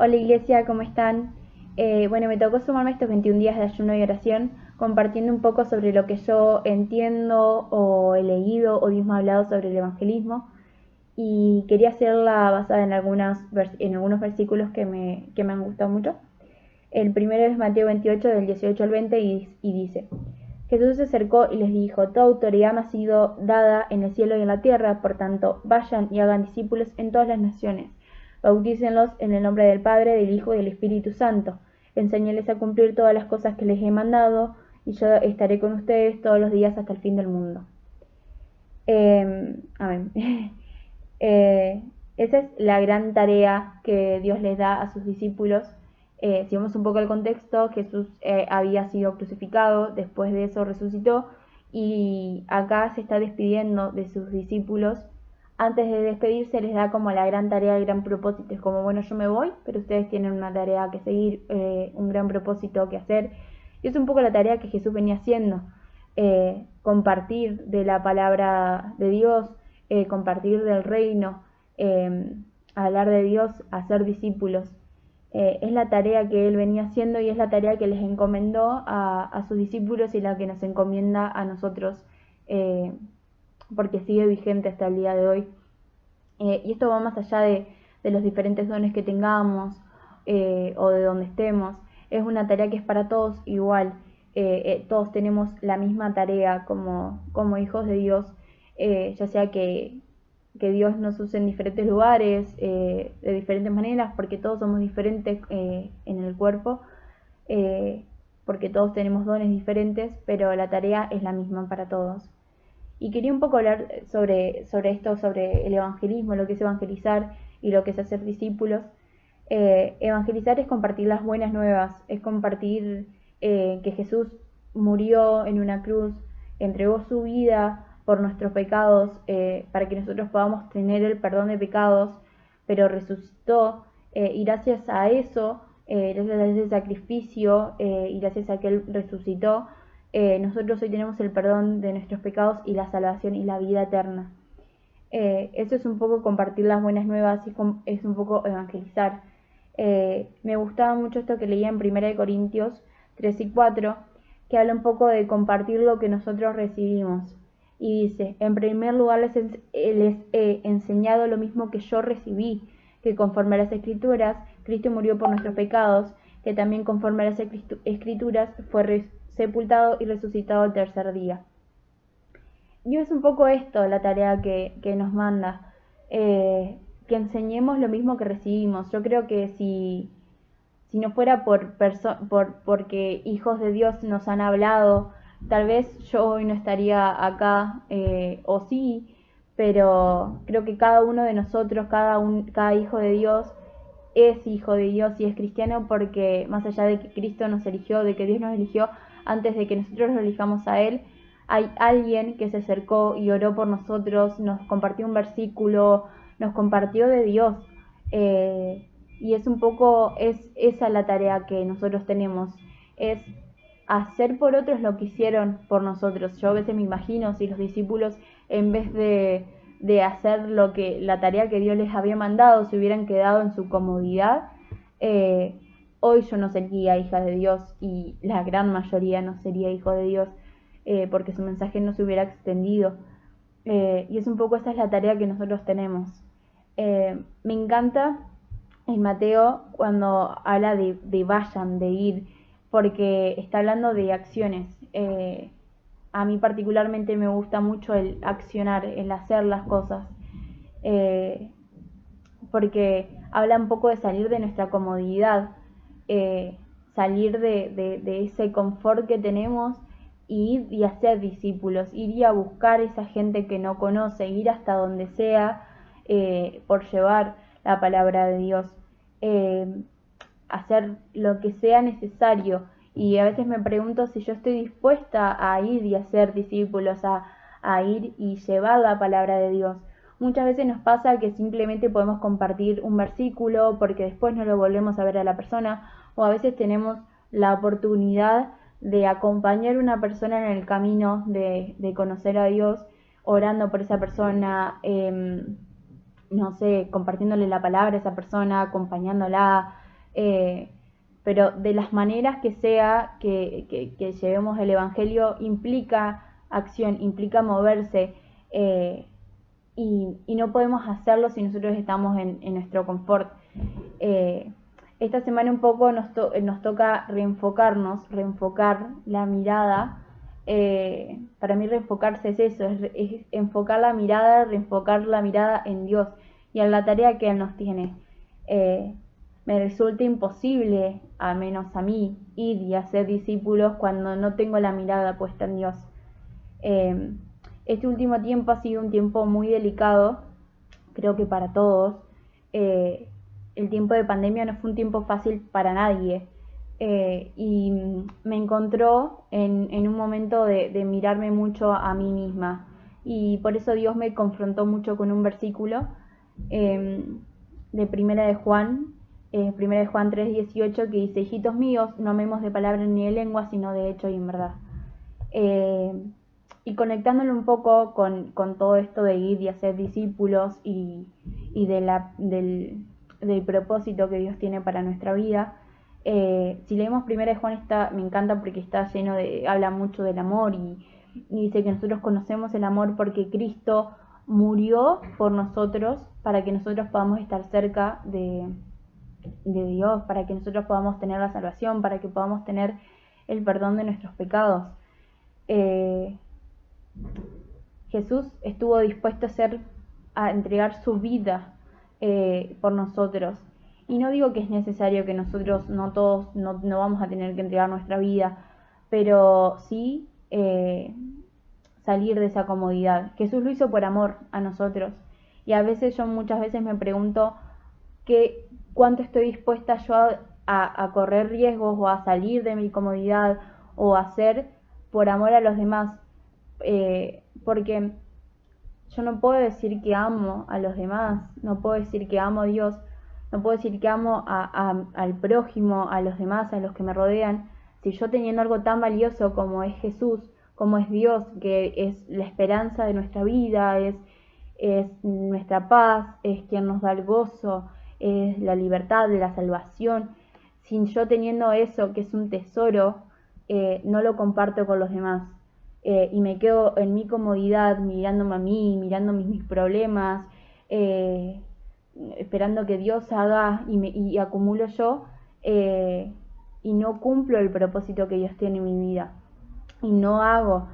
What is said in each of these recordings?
Hola Iglesia, ¿cómo están? Bueno, me tocó sumarme estos 21 días de ayuno y oración, compartiendo un poco sobre lo que yo entiendo o he leído o Dios me ha hablado sobre el evangelismo. Y quería hacerla basada en, en algunos versículos que me han gustado mucho. El primero es Mateo 28, del 18 al 20, y dice: Jesús se acercó y les dijo: Toda autoridad me ha sido dada en el cielo y en la tierra, por tanto, vayan y hagan discípulos en todas las naciones. Bautícenlos en el nombre del Padre, del Hijo y del Espíritu Santo. Enséñenles a cumplir todas las cosas que les he mandado, y yo estaré con ustedes todos los días hasta el fin del mundo. Amén. Eh, Esa es la gran tarea que Dios les da a sus discípulos. Si vemos un poco el contexto, Jesús había sido crucificado, después de eso resucitó, y acá se está despidiendo de sus discípulos. Antes de despedirse les da como la gran tarea, el gran propósito. Es como, bueno, yo me voy, pero ustedes tienen una tarea que seguir, un gran propósito que hacer. Y es un poco la tarea que Jesús venía haciendo. Compartir de la palabra de Dios, compartir del reino, eh, hablar de Dios, hacer discípulos. Es la tarea que él venía haciendo y es la tarea que les encomendó a sus discípulos y la que nos encomienda a nosotros, eh, porque sigue vigente hasta el día de hoy. Y esto va más allá de los diferentes dones que tengamos, o de donde estemos. Es una tarea que es para todos igual. Todos tenemos la misma tarea como hijos de Dios, ya sea que Dios nos use en diferentes lugares, de diferentes maneras, porque todos somos diferentes en el cuerpo, eh, porque todos tenemos dones diferentes, pero la tarea es la misma para todos. Y quería un poco hablar sobre esto, sobre el evangelismo, lo que es evangelizar y lo que es hacer discípulos. Evangelizar es compartir las buenas nuevas, es compartir que Jesús murió en una cruz, entregó su vida por nuestros pecados, para que nosotros podamos tener el perdón de pecados, pero resucitó, y gracias a eso, gracias a ese sacrificio, y gracias a que Él resucitó, nosotros hoy tenemos el perdón de nuestros pecados y la salvación y la vida eterna. Eso es un poco compartir las buenas nuevas y es un poco evangelizar. Me gustaba mucho esto que leía en 1 Corintios 3 y 4, que habla un poco de compartir lo que nosotros recibimos. Y dice: en primer lugar les he enseñado lo mismo que yo recibí, que conforme a las Escrituras, Cristo murió por nuestros pecados, que también conforme a las Escrituras fue sepultado y resucitado el tercer día. Y es un poco esto la tarea que nos manda, que enseñemos lo mismo que recibimos. Yo creo que si no fuera porque hijos de Dios nos han hablado, tal vez yo hoy no estaría acá, o sí, pero creo que cada uno de nosotros, cada hijo de Dios, es hijo de Dios y es cristiano porque más allá de que Cristo nos eligió, de que Dios nos eligió antes de que nosotros lo elijamos a Él, hay alguien que se acercó y oró por nosotros, nos compartió un versículo, nos compartió de Dios. Y es un poco, es esa la tarea que nosotros tenemos, es hacer por otros lo que hicieron por nosotros. Yo a veces me imagino si los discípulos, en vez de hacer la tarea que Dios les había mandado, se hubieran quedado en su comodidad, hoy yo no sería hija de Dios y la gran mayoría no sería hijo de Dios, porque su mensaje no se hubiera extendido. Y es un poco esa es la tarea que nosotros tenemos. Me encanta en Mateo cuando habla de vayan, de ir, porque está hablando de acciones. A mí particularmente me gusta mucho el accionar, el hacer las cosas, eh, porque habla un poco de salir de nuestra comodidad, salir de ese confort que tenemos y ir y hacer discípulos, ir y a buscar esa gente que no conoce, ir hasta donde sea, por llevar la palabra de Dios, eh, hacer lo que sea necesario. Y a veces me pregunto si yo estoy dispuesta a ir y hacer discípulos, a ir y llevar la palabra de Dios. Muchas veces nos pasa que simplemente podemos compartir un versículo porque después no lo volvemos a ver a la persona, o a veces tenemos la oportunidad de acompañar a una persona en el camino de conocer a Dios, orando por esa persona, no sé, compartiéndole la palabra a esa persona, acompañándola. Pero de las maneras que sea que llevemos el Evangelio implica acción, implica moverse, y no podemos hacerlo si nosotros estamos en nuestro confort. Eh, esta semana un poco nos toca reenfocar la mirada. Para mí reenfocarse es eso, es enfocar la mirada, reenfocar la mirada en Dios y en la tarea que Él nos tiene. Me resulta imposible, al menos a mí, ir y hacer discípulos cuando no tengo la mirada puesta en Dios. Eh, este último tiempo ha sido un tiempo muy delicado, creo que para todos. El tiempo de pandemia no fue un tiempo fácil para nadie. Y me encontró en un momento de mirarme mucho a mí misma. Y por eso Dios me confrontó mucho con un versículo de Primera de Juan 3:18, que dice: hijitos míos, no amemos de palabra ni de lengua, sino de hecho y en verdad. Y conectándolo un poco con todo esto de ir y hacer discípulos y del propósito que Dios tiene para nuestra vida. Si leemos Primera de Juan, me encanta porque está lleno habla mucho del amor y dice que nosotros conocemos el amor porque Cristo murió por nosotros para que nosotros podamos estar cerca de Dios, para que nosotros podamos tener la salvación, para que podamos tener el perdón de nuestros pecados. Jesús estuvo dispuesto a entregar su vida por nosotros. Y no digo que es necesario que nosotros, no todos, no vamos a tener que entregar nuestra vida, pero sí salir de esa comodidad. Jesús lo hizo por amor a nosotros. Y muchas veces me pregunto cuánto estoy dispuesta yo a correr riesgos o a salir de mi comodidad o a hacer por amor a los demás. Porque yo no puedo decir que amo a los demás, no puedo decir que amo a Dios, no puedo decir que amo al prójimo, a los demás, a los que me rodean, si yo teniendo algo tan valioso como es Jesús, como es Dios, que es la esperanza de nuestra vida, es nuestra paz, es quien nos da el gozo, es la libertad, la salvación. Si yo teniendo eso, que es un tesoro, no lo comparto con los demás, y me quedo en mi comodidad mirándome a mí, mirando mis problemas, esperando que Dios haga y acumulo yo, y no cumplo el propósito que Dios tiene en mi vida y no hago.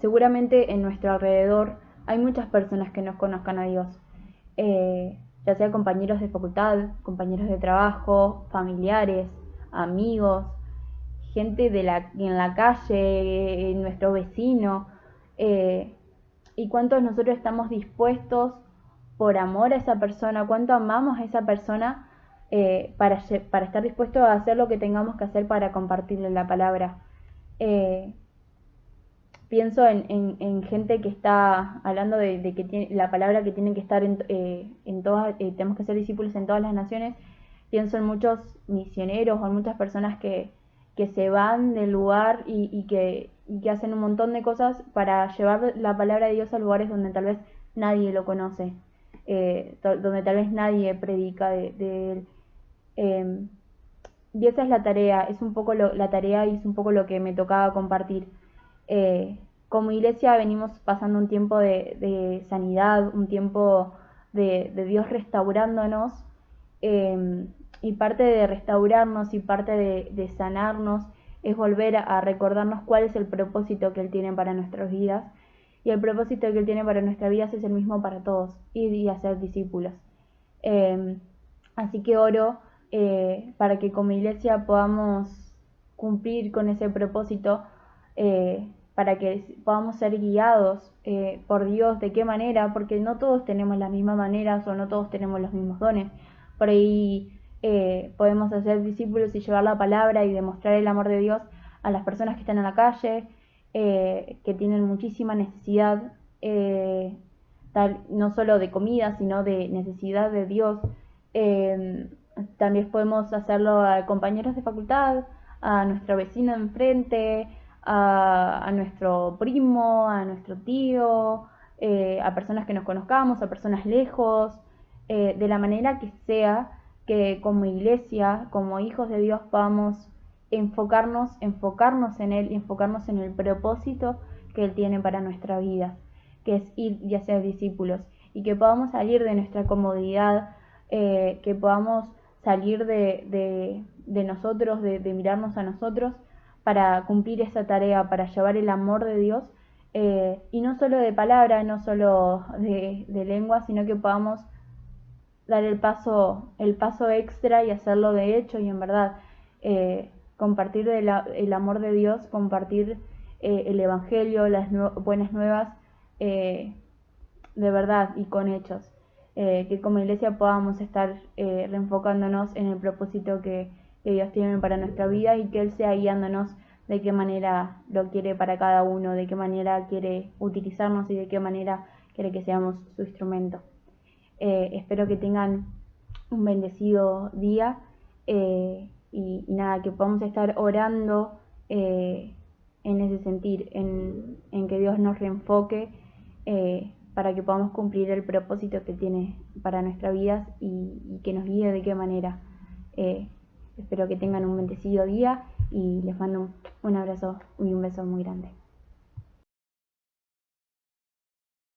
Seguramente en nuestro alrededor hay muchas personas que no conozcan a Dios, ya sea compañeros de facultad, compañeros de trabajo, familiares, amigos, gente en la calle, nuestro vecino, y cuántos nosotros estamos dispuestos por amor a esa persona, cuánto amamos a esa persona, para estar dispuestos a hacer lo que tengamos que hacer para compartirle la palabra. Pienso en gente que está hablando de que tiene la palabra que tiene que estar en todas, tenemos que ser discípulos en todas las naciones. Pienso en muchos misioneros o en muchas personas que se van del lugar y que hacen un montón de cosas para llevar la palabra de Dios a lugares donde tal vez nadie lo conoce, donde tal vez nadie predica de él. Y esa es la tarea, es un poco la tarea y es un poco lo que me tocaba compartir. Como iglesia venimos pasando un tiempo de sanidad, un tiempo de Dios restaurándonos, y parte de restaurarnos y parte de sanarnos es volver a recordarnos cuál es el propósito que Él tiene para nuestras vidas. Y el propósito que Él tiene para nuestras vidas es el mismo para todos, ir y hacer discípulos. Así que oro para que como iglesia podamos cumplir con ese propósito, para que podamos ser guiados por Dios. ¿De qué manera? Porque no todos tenemos las mismas maneras o no todos tenemos los mismos dones. Por ahí podemos hacer discípulos y llevar la palabra y demostrar el amor de Dios a las personas que están en la calle, que tienen muchísima necesidad, no solo de comida, sino de necesidad de Dios. También podemos hacerlo a compañeros de facultad, a nuestro vecino de enfrente, a nuestro primo, a nuestro tío, a personas que nos conozcamos, a personas lejos, de la manera que sea, que como iglesia, como hijos de Dios, podamos enfocarnos en Él y enfocarnos en el propósito que Él tiene para nuestra vida, que es ir y hacer discípulos, y que podamos salir de nuestra comodidad, que podamos salir de nosotros, de mirarnos a nosotros, para cumplir esa tarea, para llevar el amor de Dios, y no solo de palabra, no solo de lengua, sino que podamos dar el paso extra y hacerlo de hecho y en verdad. Compartir el amor de Dios, compartir el Evangelio, las buenas nuevas, de verdad y con hechos. Que como iglesia podamos estar reenfocándonos en el propósito que Dios tiene para nuestra vida, y que Él sea guiándonos de qué manera lo quiere para cada uno, de qué manera quiere utilizarnos y de qué manera quiere que seamos su instrumento. Espero que tengan un bendecido día, y nada, que podamos estar orando en ese sentir, en que Dios nos reenfoque, para que podamos cumplir el propósito que tiene para nuestras vidas, y que nos guíe de qué manera. Espero que tengan un bendecido día y les mando un abrazo y un beso muy grande.